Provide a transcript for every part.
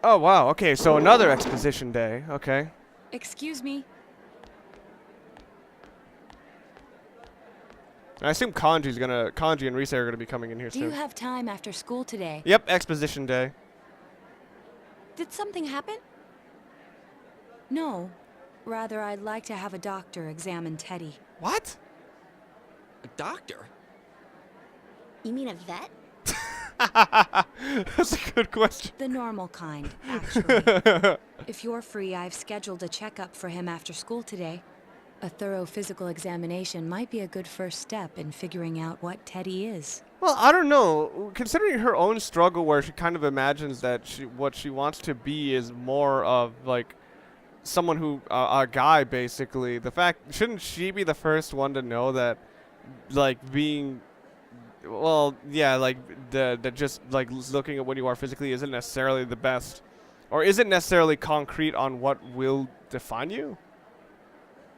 Oh, wow. Okay, so another exposition day. Okay. Excuse me. I assume Kanji and Rise are gonna be coming in here Do soon. you have time after school today? Yep, exposition day. Did something happen? No. Rather, I'd like to have a doctor examine Teddy. What? A doctor? You mean a vet? That's a good question. The normal kind, actually. If you're free, I've scheduled a checkup for him after school today. A thorough physical examination might be a good first step in figuring out what Teddy is. Well, I don't know. Considering her own struggle, where she kind of imagines that what she wants to be is more of like someone who a guy, basically. The fact, shouldn't she be the first one to know that, like, being, well, yeah, like that just like looking at what you are physically isn't necessarily the best, or isn't necessarily concrete on what will define you.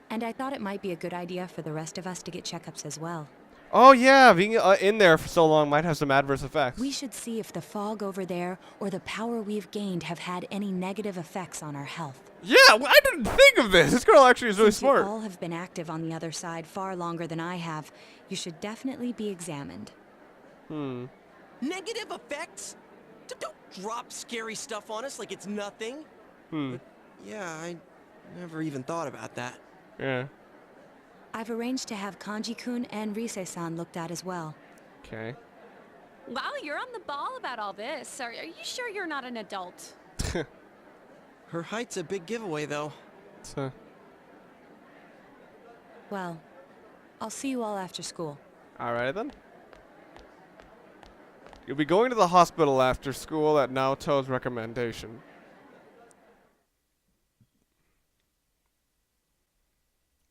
And I thought it might be a good idea for the rest of us to get checkups as well. Oh yeah, being in there for so long might have some adverse effects. We should see if the fog over there or the power we've gained have had any negative effects on our health. Yeah, I didn't think of this. This girl actually is really Since smart. you all have been active on the other side far longer than I have, you should definitely be examined. Negative effects? Don't drop scary stuff on us like it's nothing. But, yeah, I never even thought about that. Yeah. I've arranged to have Kanji-kun and Rise-san looked at as well. Okay. Wow, you're on the ball about all this. Are you sure you're not an adult? Her height's a big giveaway, though. So. Well, I'll see you all after school. Alright then. You'll be going to the hospital after school at Naoto's recommendation.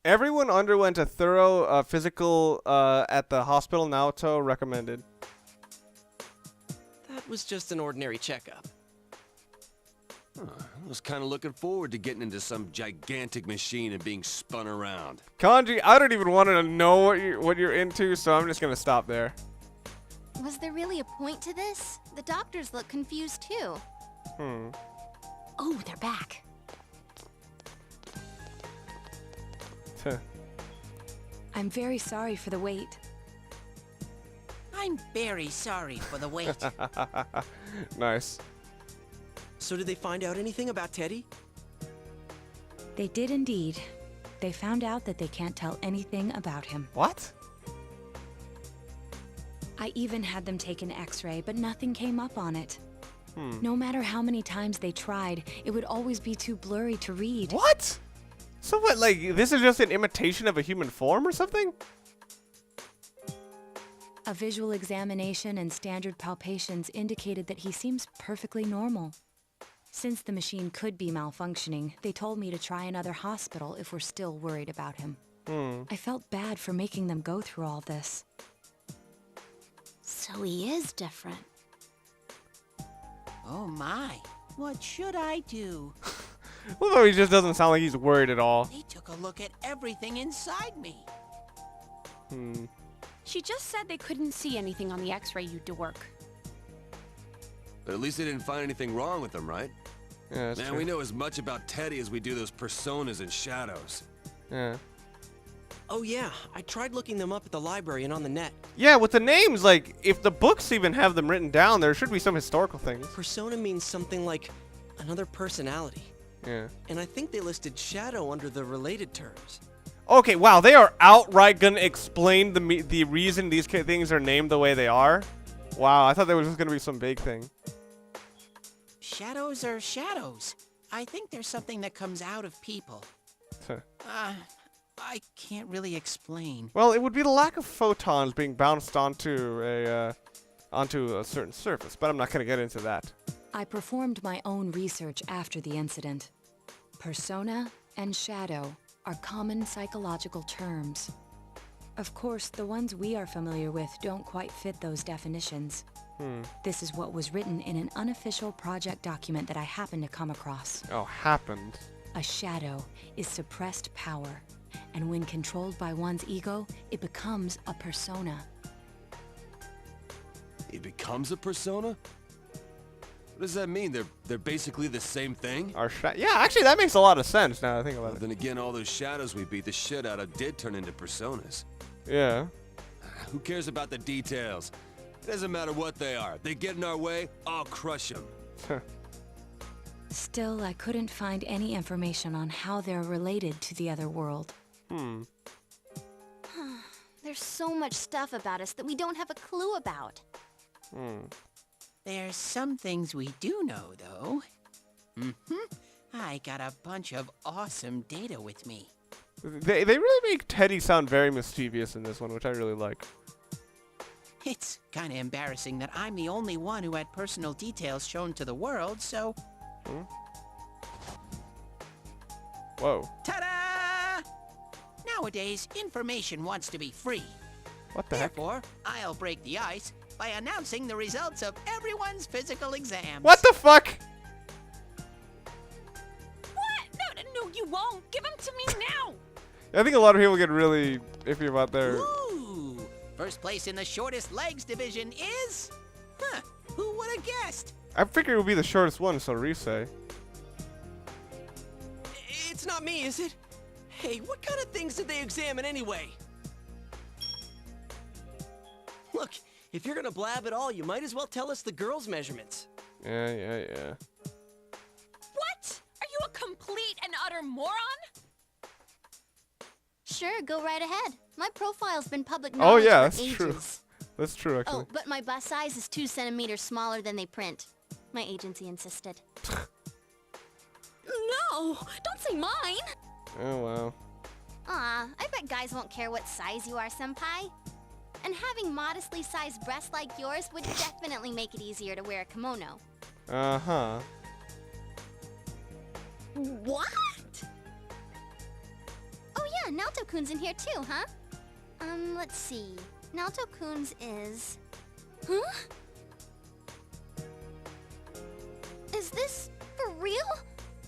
Everyone underwent a thorough physical at the hospital. Naoto recommended. That was just an ordinary checkup. I was kind of looking forward to getting into some gigantic machine and being spun around. Kanji, I don't even want to know what you're into, so I'm just gonna stop there. Was there really a point to this? The doctors look confused too. Oh, they're back. I'm very sorry for the wait. I'm very sorry for the wait. Nice. So did they find out anything about Teddy? They did indeed. They found out that they can't tell anything about him. What? I even had them take an x-ray, but nothing came up on it. No matter how many times they tried, it would always be too blurry to read. What? So what, like, this is just an imitation of a human form or something? A visual examination and standard palpations indicated that he seems perfectly normal. Since the machine could be malfunctioning, they told me to try another hospital if we're still worried about him. I felt bad for making them go through all this. So he is different. Oh my, what should I do? Although he just doesn't sound like he's worried at all. They took a look at everything inside me. She just said they couldn't see anything on the x-ray you do work. But at least they didn't find anything wrong with him, right? Yeah, that's Man, true. we know as much about Teddy as we do those personas and shadows. Yeah. Oh yeah, I tried looking them up at the library and on the net. Yeah, with the names, like, if the books even have them written down, there should be some historical things. Persona means something like another personality. Yeah. And I think they listed shadow under the related terms. Okay, wow, they are outright gonna explain the reason these things are named the way they are? Wow, I thought there was just gonna be some big thing. Shadows are shadows. I think there's something that comes out of people. I can't really explain. Well, it would be the lack of photons being bounced onto a certain surface, but I'm not gonna get into that. I performed my own research after the incident. Persona and shadow are common psychological terms. Of course, the ones we are familiar with don't quite fit those definitions. This is what was written in an unofficial project document that I happened to come across. Oh, happened. A shadow is suppressed power, and when controlled by one's ego, it becomes a persona. He becomes a persona? What does that mean? They're basically the same thing? Yeah, actually, that makes a lot of sense now that I think about Well, it. then again, all those shadows we beat the shit out of did turn into personas. Yeah. Who cares about the details? It doesn't matter what they are. They get in our way, I'll crush them. Still, I couldn't find any information on how they're related to the other world. There's so much stuff about us that we don't have a clue about. There's some things we do know, though. I got a bunch of awesome data with me. They really make Teddy sound very mischievous in this one, which I really like. It's kind of embarrassing that I'm the only one who had personal details shown to the world, so... Whoa. Ta-da! Nowadays, information wants to be free. What the heck? Therefore, I'll break the ice by announcing the results of everyone's physical exams. What the fuck? What? No, you won't. Give them to me now. I think a lot of people get really iffy about their... Ooh! First place in the shortest legs division is... Huh, who would have guessed? I figured it would be the shortest one, so Risei. It's not me, is it? Hey, what kind of things did they examine anyway? Look, if you're gonna blab at all, you might as well tell us the girls' measurements. Yeah. What? Are you a complete and utter moron? Sure, go right ahead. My profile's been public Oh, knowledge yeah, for that's ages. true. That's true, actually. Oh, but my bust size is 2 centimeters smaller than they print. My agency insisted. No, don't say mine. Oh, wow. Aw, I bet guys won't care what size you are, senpai. And having modestly sized breasts like yours would definitely make it easier to wear a kimono. Uh-huh. What? Oh yeah, Naoto-kun's in here too, huh? Let's see. Naoto-kun's is... Huh? Is this for real?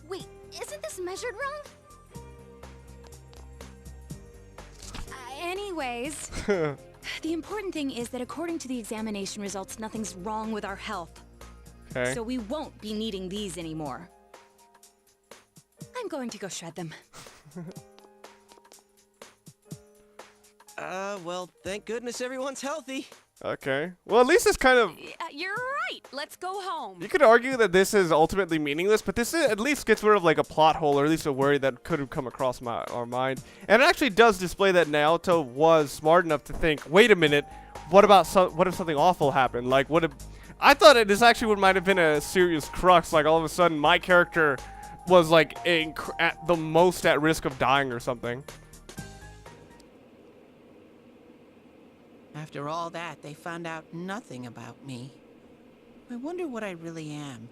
Wait, isn't this measured wrong? Anyways, the important thing is that according to the examination results, nothing's wrong with our health. Okay. So we won't be needing these anymore. I'm going to go shred them. Well, thank goodness everyone's healthy. Okay. Well, at least it's kind of... You're right. Let's go home. You could argue that this is ultimately meaningless, but this at least gets rid of like a plot hole, or at least a worry that could have come across our mind. And it actually does display that Naoto was smart enough to think, wait a minute, what if something awful happened? Like, what if... I thought this actually might have been a serious crux, like all of a sudden my character was like at the most at risk of dying or something. After all that, they found out nothing about me. I wonder what I really am.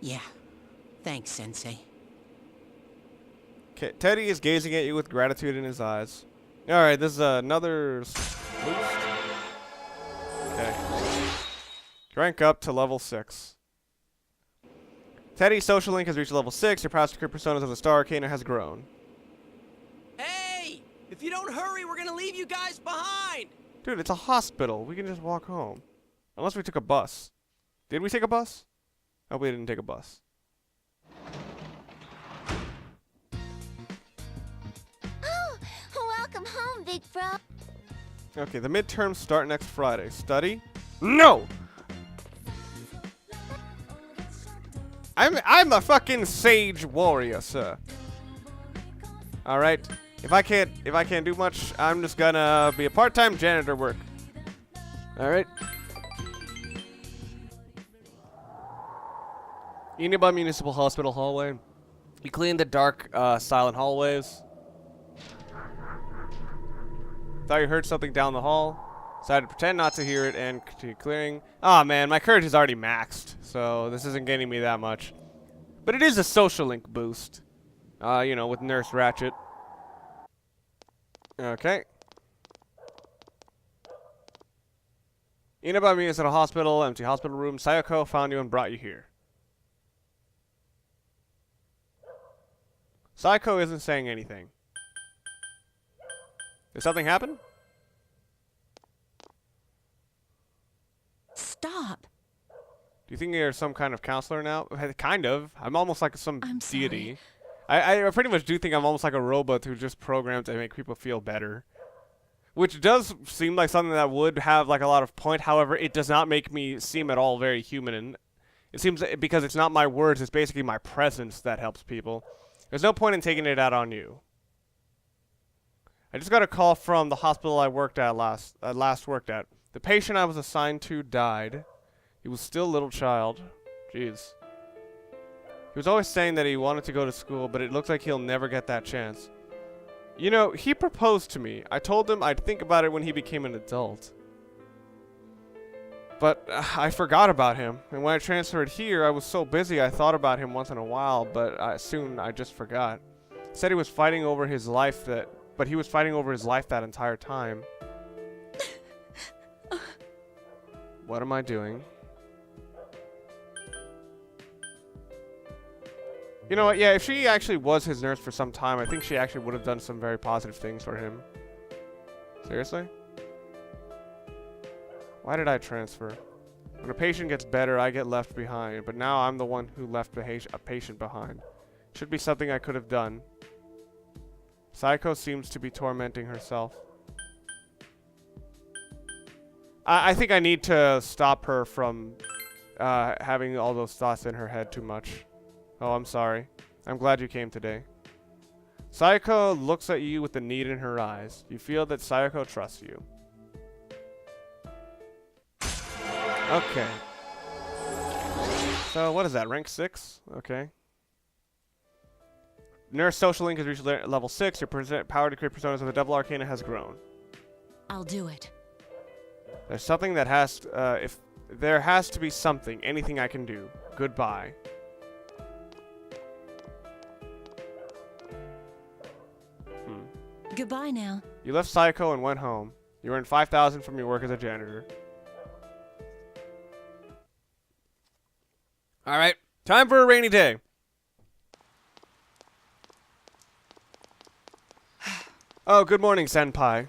Yeah. Thanks, Sensei. Okay, Teddy is gazing at you with gratitude in his eyes. Alright, this is another boost. Okay. Rank up to level 6. Teddy's social link has reached level 6. Your past personas of the Star Arcana has grown. Hey! If you don't hurry, we're gonna leave you guys behind! Dude, it's a hospital. We can just walk home. Unless we took a bus. Did we take a bus? Oh, we didn't take a bus. Oh, welcome home, big bro. Okay, the midterms start next Friday. Study? No! I'm a fucking sage warrior, sir. Alright. If I can't do much, I'm just gonna be a part-time janitor work. Alright. Inaba Municipal Hospital hallway. You clean the dark, silent hallways. Thought you heard something down the hall. Decided to pretend not to hear it and continue clearing. Aw, man, my courage is already maxed, so this isn't getting me that much. But it is a social link boost. You know, with Nurse Ratchet. Okay. Inaba is at a hospital, empty hospital room. Sayoko found you and brought you here. Sayoko isn't saying anything. Did something happen? Do you think you're some kind of counselor now? Kind of. I'm almost like some I'm deity. sorry. I pretty much do think I'm almost like a robot who's just programmed to make people feel better. Which does seem like something that would have like a lot of point. However, it does not make me seem at all very human. And it seems because it's not my words, it's basically my presence that helps people. There's no point in taking it out on you. I just got a call from the hospital I worked at last worked at. The patient I was assigned to died. He was still a little child. Jeez. He was always saying that he wanted to go to school, but it looks like he'll never get that chance. You know, he proposed to me. I told him I'd think about it when he became an adult. But I forgot about him. And when I transferred here, I was so busy I thought about him once in a while, but soon I just forgot. He said he was fighting over his life but he was fighting over his life that entire time. What am I doing? You know what, yeah, if she actually was his nurse for some time, I think she actually would have done some very positive things for him. Seriously? Why did I transfer? When a patient gets better, I get left behind, but now I'm the one who left a patient behind. Should be something I could have done. Sayoko seems to be tormenting herself. I think I need to stop her from having all those thoughts in her head too much. Oh, I'm sorry. I'm glad you came today. Sayoko looks at you with the need in her eyes. You feel that Sayoko trusts you. Okay. So, what is that? Rank 6? Okay. Nurse Social Link has reached level 6. Your power to create personas with a double Arcana has grown. I'll do it. There's something that has to, if there has to be something, anything I can do. Goodbye. Goodbye now. You left Sayoko and went home. You earned 5,000 from your work as a janitor. Alright, time for a rainy day. Oh, good morning, Senpai.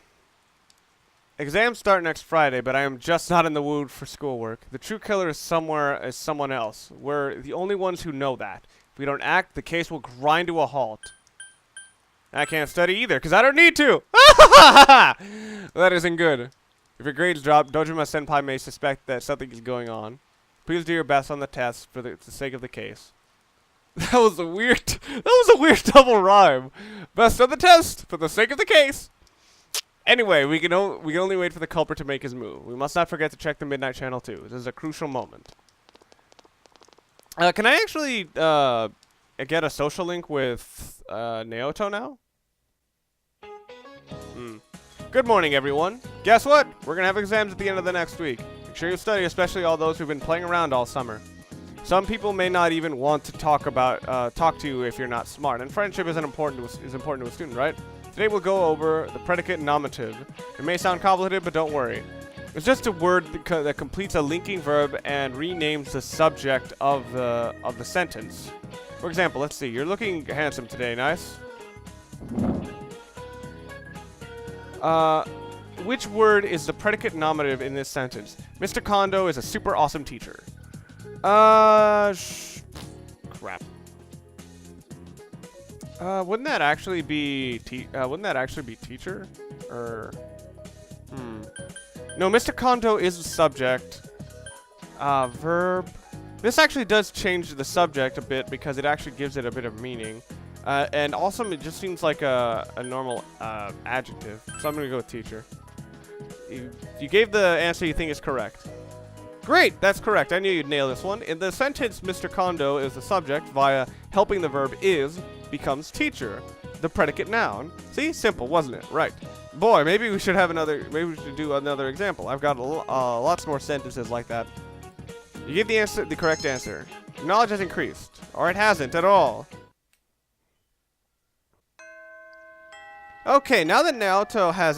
Exams start next Friday, but I am just not in the mood for schoolwork. The true killer is someone else. We're the only ones who know that. If we don't act, the case will grind to a halt. I can't study either, because I don't need to! That isn't good. If your grades drop, Dojima Senpai may suspect that something is going on. Please do your best on the test for the sake of the case. That was a weird double rhyme. Best on the test for the sake of the case. Anyway, we can only wait for the culprit to make his move. We must not forget to check the Midnight Channel too. This is a crucial moment. Can I actually get a social link with Naoto now? Good morning, everyone. Guess what? We're gonna have exams at the end of the next week. Make sure you study, especially all those who've been playing around all summer. Some people may not even want to talk to you if you're not smart, and friendship is important to a student, right? Today we'll go over the predicate nominative. It may sound complicated, but don't worry. It's just a word that completes a linking verb and renames the subject of the sentence. For example, let's see. You're looking handsome today. Nice. Which word is the predicate nominative in this sentence? Mr. Kondo is a super awesome teacher. Crap. Wouldn't that actually be teacher? Or no, Mr. Kondo is the subject. Verb. This actually does change the subject a bit because it actually gives it a bit of meaning. And also it just seems like a normal adjective. So I'm gonna go with teacher. You gave the answer you think is correct. Great, that's correct. I knew you'd nail this one. In the sentence, Mr. Kondo is the subject via helping the verb is becomes teacher, the predicate noun. See, simple, wasn't it? Right. Boy, maybe we should do another example. I've got lots more sentences like that. You gave the correct answer. Your knowledge has increased, or it hasn't at all. Okay, now that Naoto has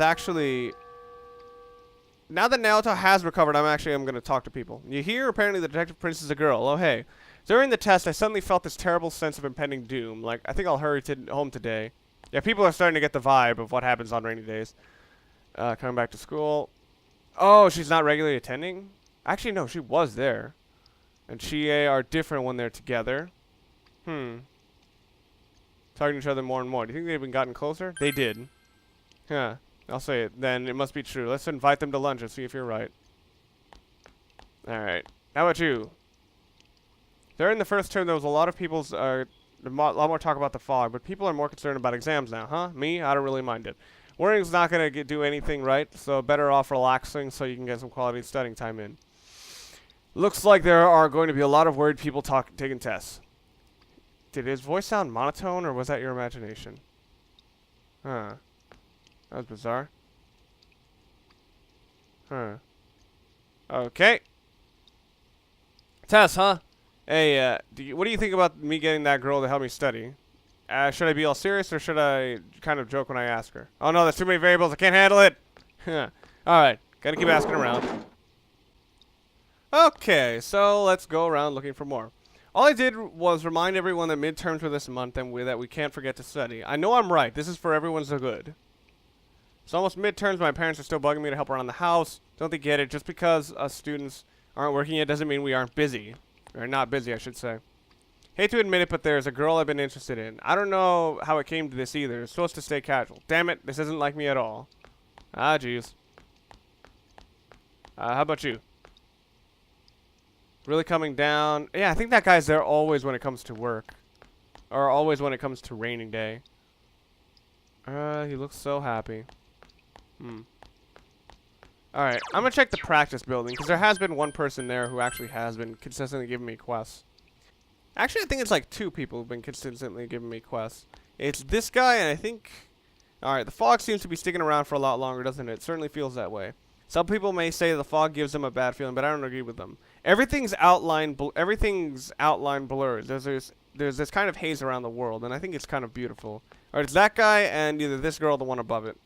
recovered, I'm going to talk to people. You hear? Apparently the detective prince is a girl. Oh, hey. During the test, I suddenly felt this terrible sense of impending doom. Like, I think I'll hurry home today. Yeah, people are starting to get the vibe of what happens on rainy days. Coming back to school. Oh, she's not regularly attending? Actually, no, she was there. and Chie are different when they're together. Talking to each other more and more. Do you think they've even gotten closer? They did. Huh. I'll say it. Then it must be true. Let's invite them to lunch and see if you're right. Alright. How about you? During the first term, there was a lot of people's, a lot more talk about the fog, but people are more concerned about exams now, huh? Me? I don't really mind it. Worrying's not going to do anything right, so better off relaxing so you can get some quality studying time in. Looks like there are going to be a lot of worried people taking tests. Did his voice sound monotone, or was that your imagination? Huh. That was bizarre. Huh. Okay. Tess, huh? Hey, what do you think about me getting that girl to help me study? Should I be all serious, or should I kind of joke when I ask her? Oh no, there's too many variables, I can't handle it! Alright, gotta keep asking around. Okay, so let's go around looking for more. All I did was remind everyone that midterms were this month and that we can't forget to study. I know I'm right, this is for everyone's good. It's almost midterms, my parents are still bugging me to help around the house. Don't they get it? Just because us students aren't working yet doesn't mean we aren't busy. Or not busy, I should say. Hate to admit it, but there's a girl I've been interested in. I don't know how it came to this either. It's supposed to stay casual. Damn it, this isn't like me at all. Ah, jeez. How about you? Really coming down. Yeah, I think that guy's there always when it comes to work. Or always when it comes to raining day. He looks so happy. Alright, I'm gonna check the practice building, because there has been one person there who actually has been consistently giving me quests. Actually, I think it's like 2 people who've been consistently giving me quests. It's this guy, and I think... Alright, the fog seems to be sticking around for a lot longer, doesn't it? It certainly feels that way. Some people may say the fog gives them a bad feeling, but I don't agree with them. Everything's outline blurs. There's this kind of haze around the world, and I think it's kind of beautiful. Alright, it's that guy and either this girl or the one above it.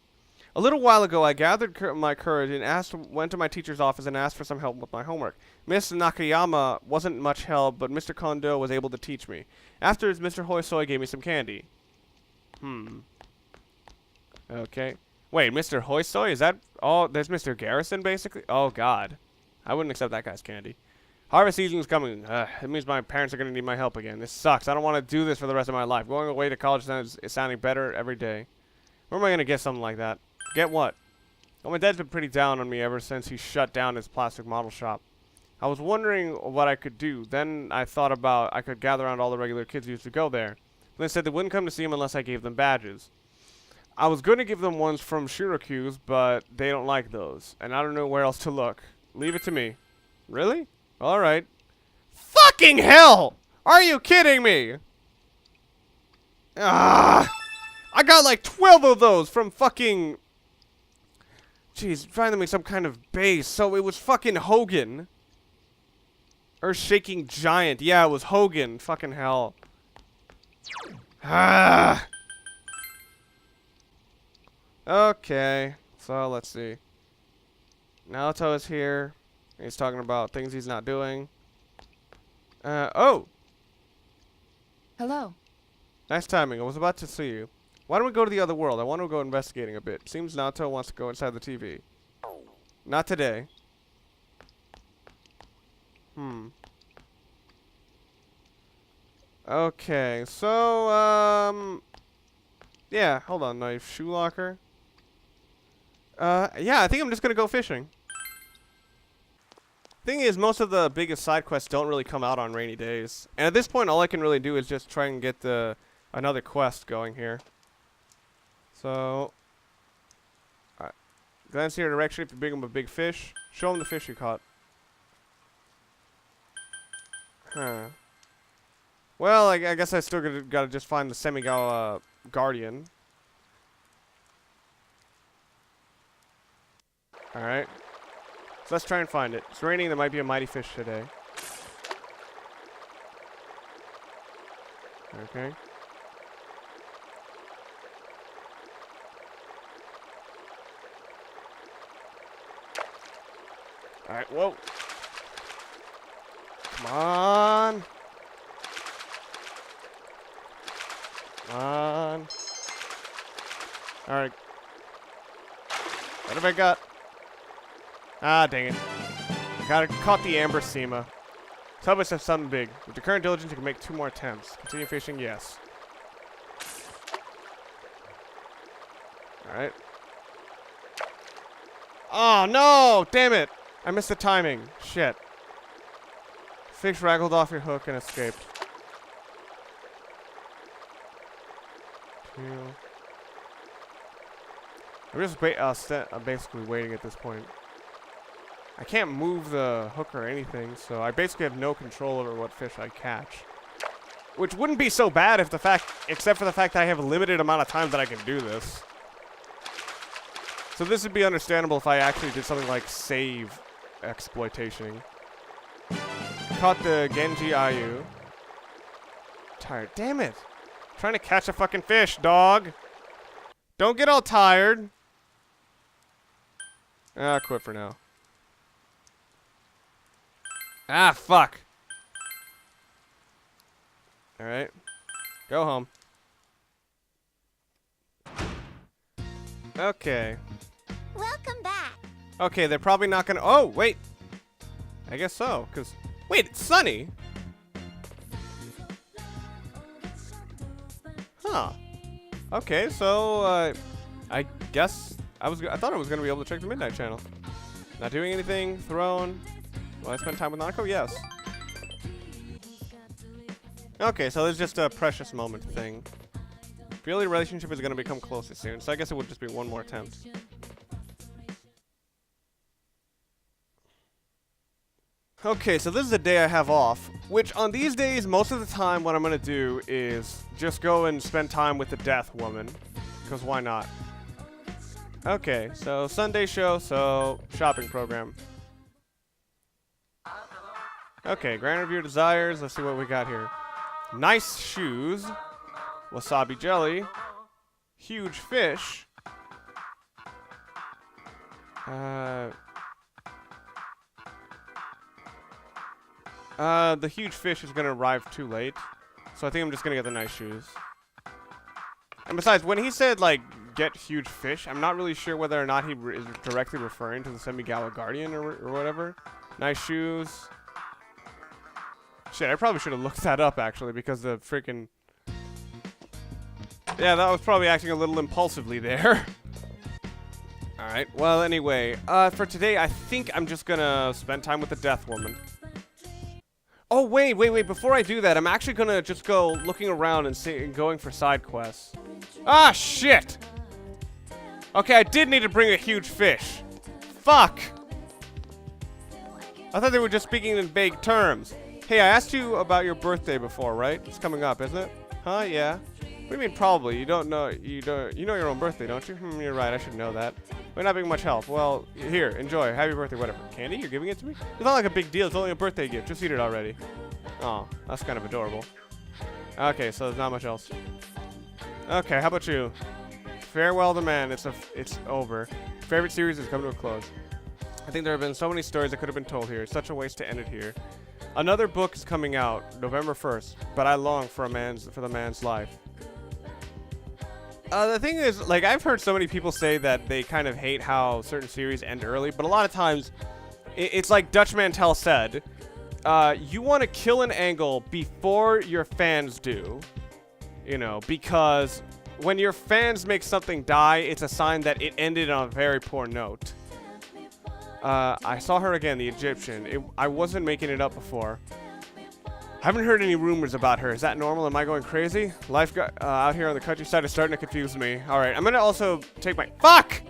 A little while ago, I gathered my courage and went to my teacher's office and asked for some help with my homework. Miss Nakayama wasn't much help, but Mr. Kondo was able to teach me. Afterwards, Mr. Hoisoi gave me some candy. Okay. Wait, Mr. Hoisoi? Is that... Oh, there's Mr. Garrison, basically? Oh, God. I wouldn't accept that guy's candy. Harvest season's coming. It means my parents are going to need my help again. This sucks. I don't want to do this for the rest of my life. Going away to college is sounding better every day. Where am I going to get something like that? Get what? Well, my dad's been pretty down on me ever since he shut down his plastic model shop. I was wondering what I could do. Then I thought about I could gather around all the regular kids who used to go there. They said they wouldn't come to see him unless I gave them badges. I was going to give them ones from Shiraku's, but they don't like those. And I don't know where else to look. Leave it to me. Really? Alright. Fucking hell! Are you kidding me? Ah! I got like 12 of those from fucking... Jeez, trying to make some kind of base. So it was fucking Hogan. Earth-shaking giant. Yeah, it was Hogan. Fucking hell. Ah! Okay. So, let's see. Naoto is here. He's talking about things he's not doing. Oh! Hello. Nice timing. I was about to see you. Why don't we go to the other world? I want to go investigating a bit. Seems Naoto wants to go inside the TV. Not today. Okay, so, yeah, hold on, knife, shoe locker. Yeah, I think I'm just gonna go fishing. Thing is, most of the biggest side quests don't really come out on rainy days. And at this point, all I can really do is just try and get another quest going here. So, glance here direction if you bring him a big fish. Show him the fish you caught. Huh. Well, I guess I still gotta just find the Semigawa Guardian. Alright. So let's try and find it. It's raining, there might be a mighty fish today. Okay. Alright, whoa. Come on. Come on. Alright. What have I got? Ah, dang it. Caught the Amber Sema. Tell us something big. With the current diligence, you can make 2 more attempts. Continue fishing, yes. Alright. Oh, no! Damn it! I missed the timing. Shit. Fish wriggled off your hook and escaped. 2. I'm just I'm basically waiting at this point. I can't move the hook or anything, so I basically have no control over what fish I catch. Which wouldn't be so bad if except for the fact that I have a limited amount of time that I can do this. So this would be understandable if I actually did something like save exploitation. Caught the Genji Ayu. Tired. Damn it. I'm trying to catch a fucking fish, dog. Don't get all tired. Ah, quit for now. Ah, fuck. Alright. Go home. Okay. Welcome back. Okay, they're probably not gonna... Oh, wait. I guess so, because... Wait, it's sunny. Huh. Okay, so, I guess... I thought I was gonna be able to check the Midnight Channel. Not doing anything. Throne. Will I spend time with Nanako? Yes. Okay, so there's just a precious moment thing. Feel the relationship is going to become closer soon, so I guess it would just be one more attempt. Okay, so this is a day I have off, which on these days, most of the time what I'm going to do is just go and spend time with the Death Woman, because why not? Okay, so Sunday show, so shopping program. Okay, grand review desires. Let's see what we got here. Nice shoes. Wasabi jelly. Huge fish. The huge fish is gonna arrive too late. So I think I'm just gonna get the nice shoes. And besides, when he said, like, get huge fish, I'm not really sure whether or not he is directly referring to the Semigawa Guardian or whatever. Nice shoes. Shit, I probably should have looked that up, actually, because the freaking... Yeah, that was probably acting a little impulsively there. Alright, well, anyway. For today, I think I'm just gonna spend time with the Death Woman. Oh, wait. Before I do that, I'm actually gonna just go looking around and going for side quests. Ah, shit! Okay, I did need to bring a huge fish. Fuck! I thought they were just speaking in vague terms. Hey, I asked you about your birthday before, right? It's coming up, isn't it? Huh? Yeah. What do you mean probably? You know your own birthday, don't you? You're right. I should know that. We're not being much help. Well, here, enjoy. Happy birthday, whatever. Candy? You're giving it to me? It's not like a big deal. It's only a birthday gift. Just eat it already. Oh, that's kind of adorable. Okay, so there's not much else. Okay, how about you? Farewell to man. It's over. Favorite series is coming to a close. I think there have been so many stories that could have been told here. It's such a waste to end it here. Another book is coming out November 1st, but I long for the man's life. The thing is, like, I've heard so many people say that they kind of hate how certain series end early, but a lot of times, it's like Dutch Mantel said, you want to kill an angle before your fans do, you know, because when your fans make something die, it's a sign that it ended on a very poor note. I saw her again, the Egyptian. I wasn't making it up before. Haven't heard any rumors about her. Is that normal? Am I going crazy? Life out here on the countryside is starting to confuse me. Alright, I'm gonna also take my... Fuck!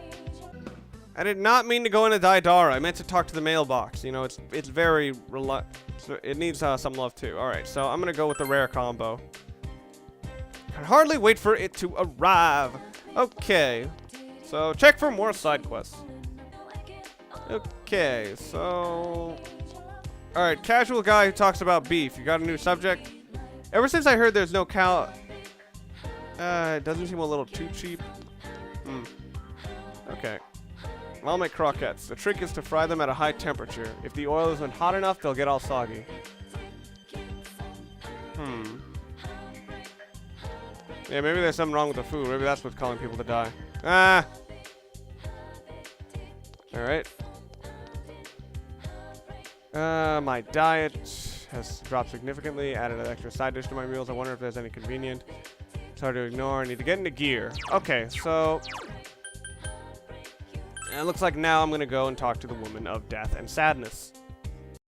I did not mean to go into Daidara. I meant to talk to the mailbox. You know, it's very... it needs some love too. Alright, so I'm gonna go with the rare combo. Can hardly wait for it to arrive. Okay. So, check for more side quests. Okay, so... Alright, casual guy who talks about beef. You got a new subject? Ever since I heard there's no cow... it doesn't seem a little too cheap. Okay. I'll make croquettes. The trick is to fry them at a high temperature. If the oil isn't hot enough, they'll get all soggy. Yeah, maybe there's something wrong with the food. Maybe that's what's causing people to die. Ah! Alright. My diet. has dropped significantly. Added an extra side dish to my meals. I wonder if there's any convenient. It's hard to ignore. I need to get into gear. Okay, so it looks like now I'm gonna go and talk to the woman of death and sadness.